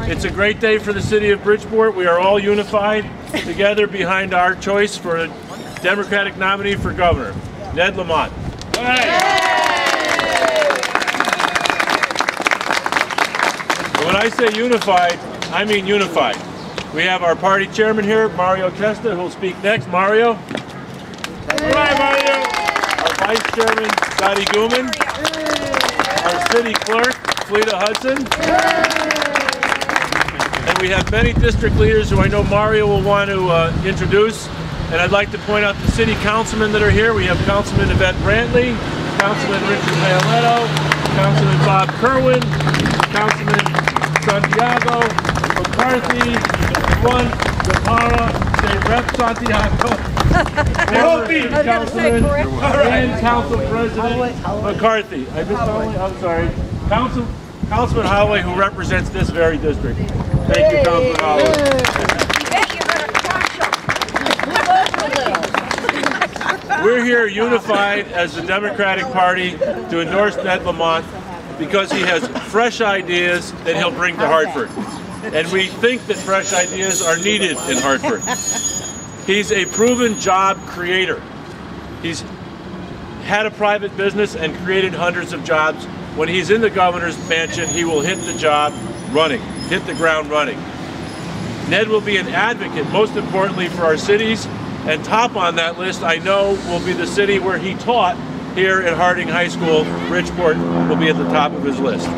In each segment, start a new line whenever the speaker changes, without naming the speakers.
It's a great day for the city of Bridgeport. We are all unified together behind our choice for a Democratic nominee for governor, Ned Lamont. When I say unified, I mean unified. We have our party chairman here, Mario Testa, who will speak next. Mario. All right, Mario. Our vice chairman, Scotty Gooman. Our city clerk, Fleta Hudson. And we have many district leaders who I know Mario will want to introduce. And I'd like to point out the city councilmen that are here. We have Councilman Yvette Brantley, Councilman Richard Violetto, Councilman Bob Kerwin, Councilman Santiago McCarthy, Juan Zapara, State Rep Santiago, Councilman and Council President McCarthy. I missed Holloway? I'm sorry. Councilman Holloway, who represents this very district. Thank you, Councilman Holloway. We're here unified as the Democratic Party to endorse Ned Lamont because he has fresh ideas that he'll bring to Hartford. And we think that fresh ideas are needed in Hartford. He's a proven job creator. He's had a private business and created hundreds of jobs. When he's in the governor's mansion, he will hit the job running, hit the ground running. Ned will be an advocate, most importantly, for our cities. And top on that list, I know, will be the city where he taught here at Harding High School. Bridgeport will be at the top of his list.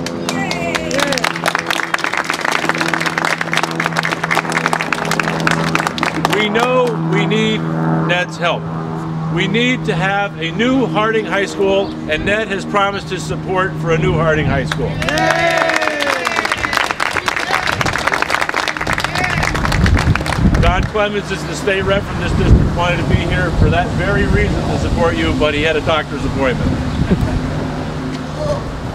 We know we need Ned's help. We need to have a new Harding High School, and Ned has promised his support for a new Harding High School. Don Clemens is the state rep from this district, wanted to be here for that very reason to support you, but he had a doctor's appointment.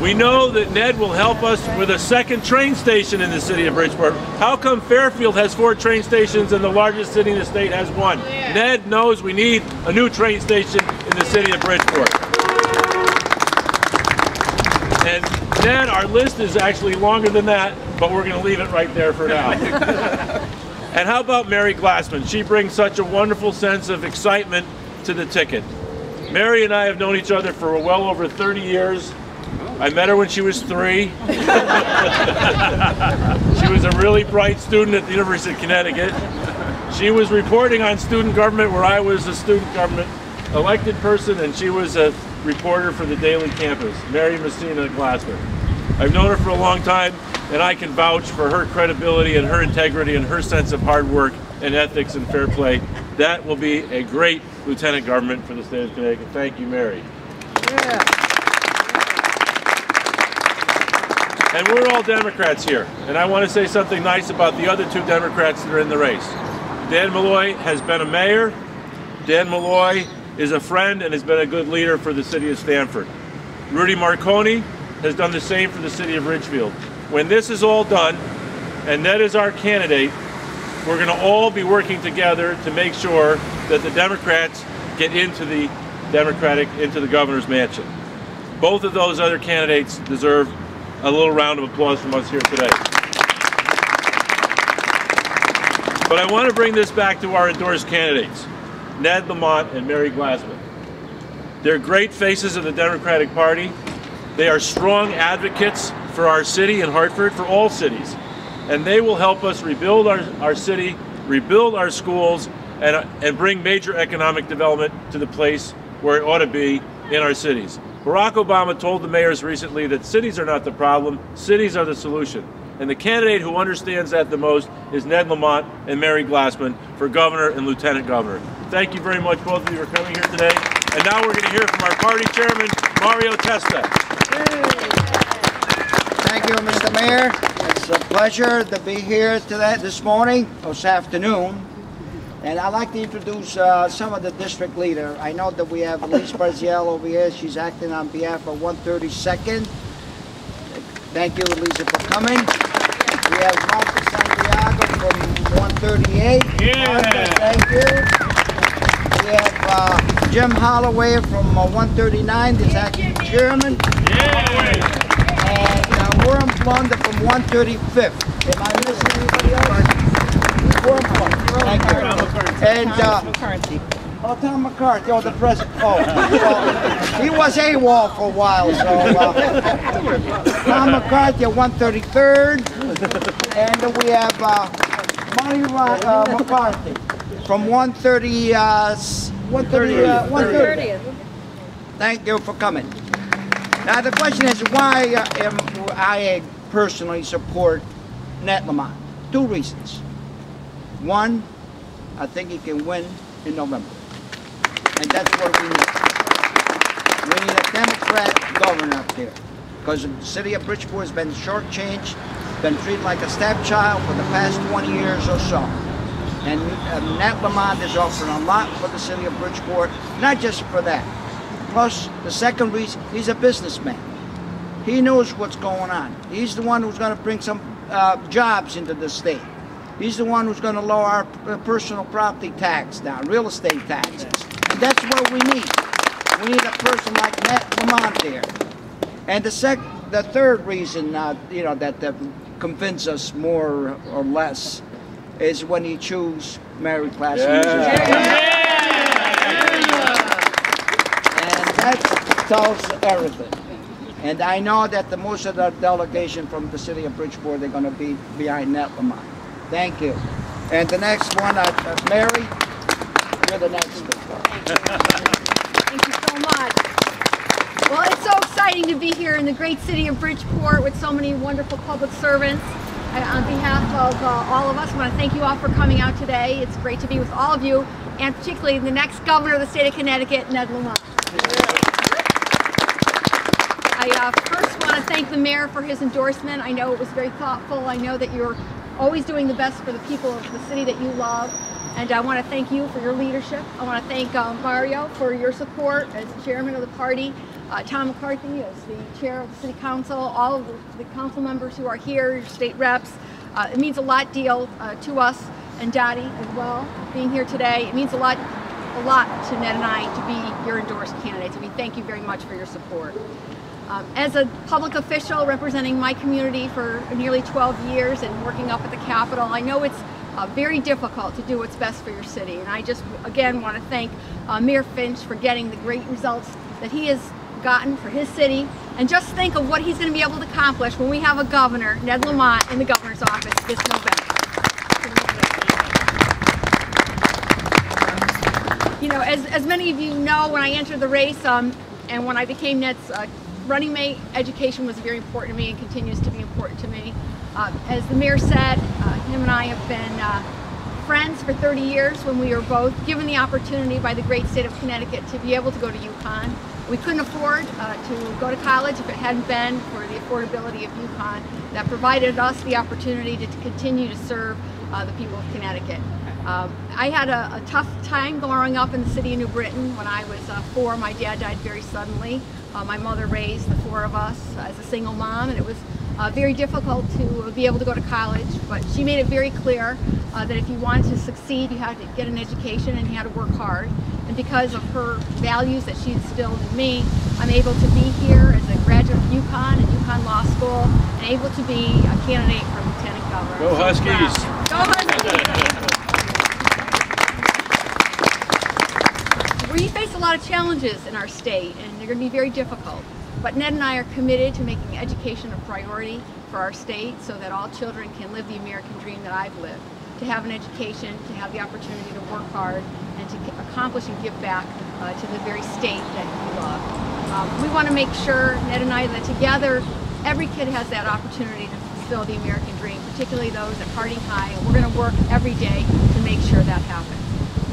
We know that Ned will help us with a second train station in the city of Bridgeport. How come Fairfield has 4 train stations and the largest city in the state has 1? Yeah. Ned knows we need a new train station in the city of Bridgeport. And Ned, our list is actually longer than that, but we're going to leave it right there for now. And how about Mary Glassman? She brings such a wonderful sense of excitement to the ticket. Mary and I have known each other for well over 30 years. I met her when she was 3. She was a really bright student at the University of Connecticut. She was reporting on student government where I was a student government elected person, and she was a reporter for the Daily Campus, Mary Messina Glassman. I've known her for a long time, and I can vouch for her credibility and her integrity and her sense of hard work and ethics and fair play. That will be a great lieutenant government for the state of Connecticut. Thank you, Mary. Yeah. And we're all Democrats here, and I want to say something nice about the other 2 Democrats that are in the race. Dan Malloy has been a mayor. Dan Malloy is a friend and has been a good leader for the city of Stamford. Rudy Marconi has done the same for the city of Ridgefield. When this is all done, and Ned is our candidate, we're going to all be working together to make sure that the Democrats get into the governor's mansion. Both of those other candidates deserve a little round of applause from us here today. But I want to bring this back to our endorsed candidates, Ned Lamont and Mary Glassman. They're great faces of the Democratic Party. They are strong advocates for our city and Hartford, for all cities. And they will help us rebuild our city, rebuild our schools, and bring major economic development to the place where it ought to be in our cities. Barack Obama told the mayors recently that cities are not the problem, cities are the solution. And the candidate who understands that the most is Ned Lamont and Mary Glassman for governor and lieutenant governor. Thank you very much, both of you, for coming here today. And now we're going to hear from our party chairman, Mario Testa.
Thank you, Mr. Mayor. It's a pleasure to be here this morning, or this afternoon. And I'd like to introduce some of the district leaders. I know that we have Elise Braziel over here. She's acting on behalf of 132nd. Thank you, Elisa, for coming. We have Martha Santiago from 138. Yeah. Martha, thank you. We have Jim Holloway from 139, the acting chairman. Yeah. And Forum Blunder from 135th. Am I missing anybody else? Forum Blunder. Thank you. And Tom McCarthy. Oh, the president. Oh, well, he was AWOL for a while, so Tom McCarthy at 133rd, and we have Monty McCarthy from 130. 130th. Thank you for coming. Now the question is, why I personally support Ned Lamont? Two reasons. One, I think he can win in November, and that's what we need. We need a Democrat governor up there, because the city of Bridgeport has been shortchanged, been treated like a stepchild for the past 20 years or so. And Ned Lamont is offering a lot for the city of Bridgeport, not just for that. Plus, the second reason, he's a businessman. He knows what's going on. He's the one who's going to bring some jobs into the state. He's the one who's going to lower our personal property tax down, real estate taxes. And that's what we need. We need a person like Ned Lamont there. And the third reason, you know, that convinces us more or less is when you choose Mary Class. And that tells everything. And I know that most of the delegation from the city of Bridgeport, they're going to be behind Ned Lamont. Thank you. And the next one, Mary, you're the next one.
Thank you so much. Well, it's so exciting to be here in the great city of Bridgeport with so many wonderful public servants. On behalf of all of us, I want to thank you all for coming out today. It's great to be with all of you, and particularly the next governor of the state of Connecticut, Ned Lamont. I first want to thank the mayor for his endorsement. I know it was very thoughtful. I know that you're always doing the best for the people of the city that you love. And I want to thank you for your leadership. I want to thank Mario for your support as chairman of the party. Tom McCarthy as the chair of the city council, all of the council members who are here, your state reps. It means a lot to us, and Dottie as well, being here today. It means a lot to Ned and I to be your endorsed candidates, and we thank you very much for your support. As a public official representing my community for nearly 12 years and working up at the Capitol, I know it's very difficult to do what's best for your city, and I just again want to thank Mayor Finch for getting the great results that he has gotten for his city, and just think of what he's going to be able to accomplish when we have a governor, Ned Lamont, in the governor's office this November. You know, as many of you know, when I entered the race and when I became Ned's running mate, education was very important to me and continues to be important to me. As the mayor said, him and I have been friends for 30 years when we were both given the opportunity by the great state of Connecticut to be able to go to UConn. We couldn't afford to go to college if it hadn't been for the affordability of UConn. That provided us the opportunity to continue to serve the people of Connecticut. I had a tough time growing up in the city of New Britain. When I was 4, my dad died very suddenly. My mother raised the 4 of us as a single mom, and it was very difficult to be able to go to college, but she made it very clear that if you wanted to succeed, you had to get an education and you had to work hard. And because of her values that she instilled in me, I'm able to be here as a graduate of UConn and UConn Law School, and able to be a candidate for Lieutenant Governor.
Go Huskies!
Go Huskies! We face a lot of challenges in our state, and they're going to be very difficult. But Ned and I are committed to making education a priority for our state so that all children can live the American dream that I've lived. To have an education, to have the opportunity to work hard, and to accomplish and give back to the very state that you love. We want to make sure, Ned and I, that together every kid has that opportunity to fulfill the American dream, particularly those at Harding High, and we're going to work every day to make sure that happens.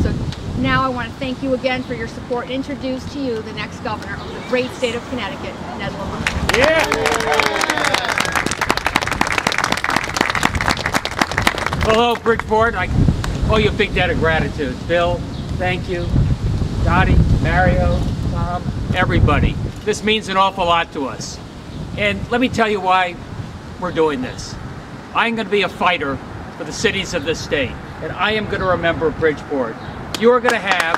So now I want to thank you again for your support and introduce to you the next governor of the great state of Connecticut, Ned Lamont.
Yeah!
Hello, Bridgeport. I owe you a big debt of gratitude. Bill, thank you. Dottie, Mario, Tom, everybody. This means an awful lot to us. And let me tell you why we're doing this. I'm going to be a fighter for the cities of this state, and I am going to remember Bridgeport. You're going to have,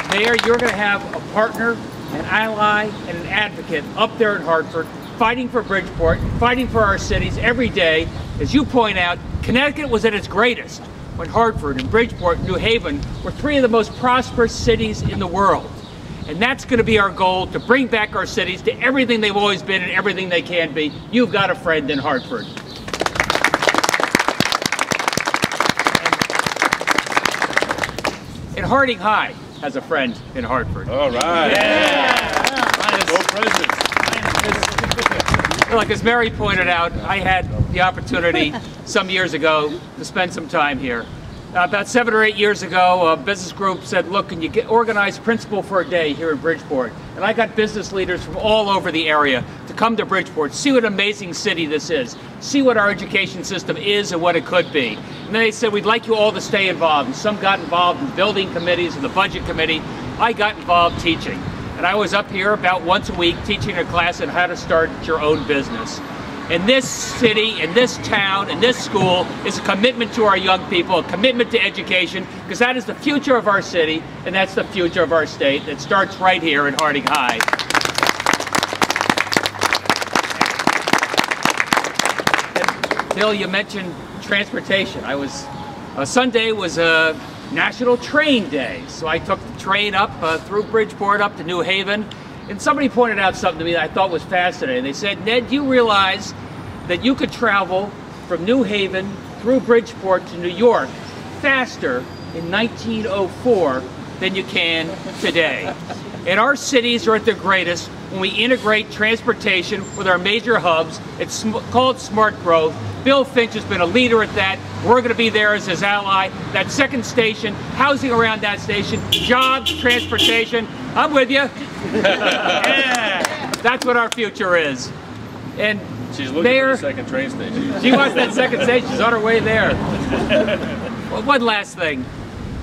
Mayor, you're going to have a partner an ally, and an advocate up there in Hartford, fighting for Bridgeport, fighting for our cities every day. As you point out, Connecticut was at its greatest when Hartford and Bridgeport and New Haven were three of the most prosperous cities in the world. And that's going to be our goal, to bring back our cities to everything they've always been and everything they can be. You've got a friend in Hartford. And Harding High has a friend in Hartford.
All right.
Yeah.
Go Presidents.
Look, as Mary pointed out, I had the opportunity some years ago to spend some time here. About 7 or 8 years ago, a business group said, look, can you organize Principal for a Day here in Bridgeport? And I got business leaders from all over the area to come to Bridgeport, see what an amazing city this is, see what our education system is and what it could be. And then they said, we'd like you all to stay involved. And some got involved in building committees and the budget committee. I got involved teaching. And I was up here about once a week teaching a class on how to start your own business. And this city, and this town, and this school is a commitment to our young people, a commitment to education, because that is the future of our city, and that's the future of our state. It starts right here in Harding High. And Bill, you mentioned transportation. Sunday was a National Train Day, so I took the train up through Bridgeport up to New Haven. And somebody pointed out something to me that I thought was fascinating. They said, Ned, do you realize that you could travel from New Haven through Bridgeport to New York faster in 1904 than you can today? And our cities are at their greatest when we integrate transportation with our major hubs. It's called smart growth. Bill Finch has been a leader at that. We're going to be there as his ally. That second station, housing around that station, jobs, transportation. I'm with you. Yeah, that's what our future is. And
she's looking
Mayor,
for the second train station.
She wants that second station. She's on her way there. Well, one last thing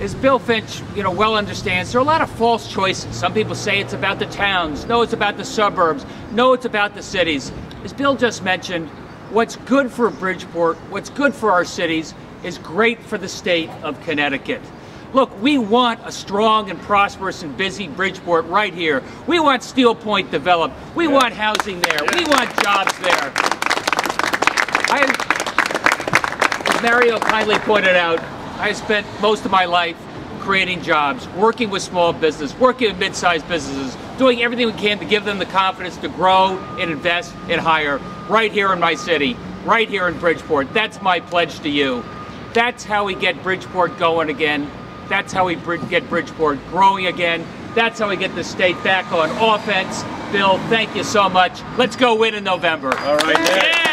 is Bill Finch, well understands there are a lot of false choices. Some people say it's about the towns. No, it's about the suburbs. No, it's about the cities. As Bill just mentioned, what's good for Bridgeport, what's good for our cities, is great for the state of Connecticut. Look, we want a strong and prosperous and busy Bridgeport right here. We want Steel Point developed. We want housing there. We want jobs there. As Mario kindly pointed out, I spent most of my life creating jobs, working with small business, working with mid-sized businesses, doing everything we can to give them the confidence to grow and invest and hire right here in my city, right here in Bridgeport. That's my pledge to you. That's how we get Bridgeport going again. That's how we get Bridgeport growing again. That's how we get the state back on offense. Bill, thank you so much. Let's go win in November.
All right, Ned.
Yeah.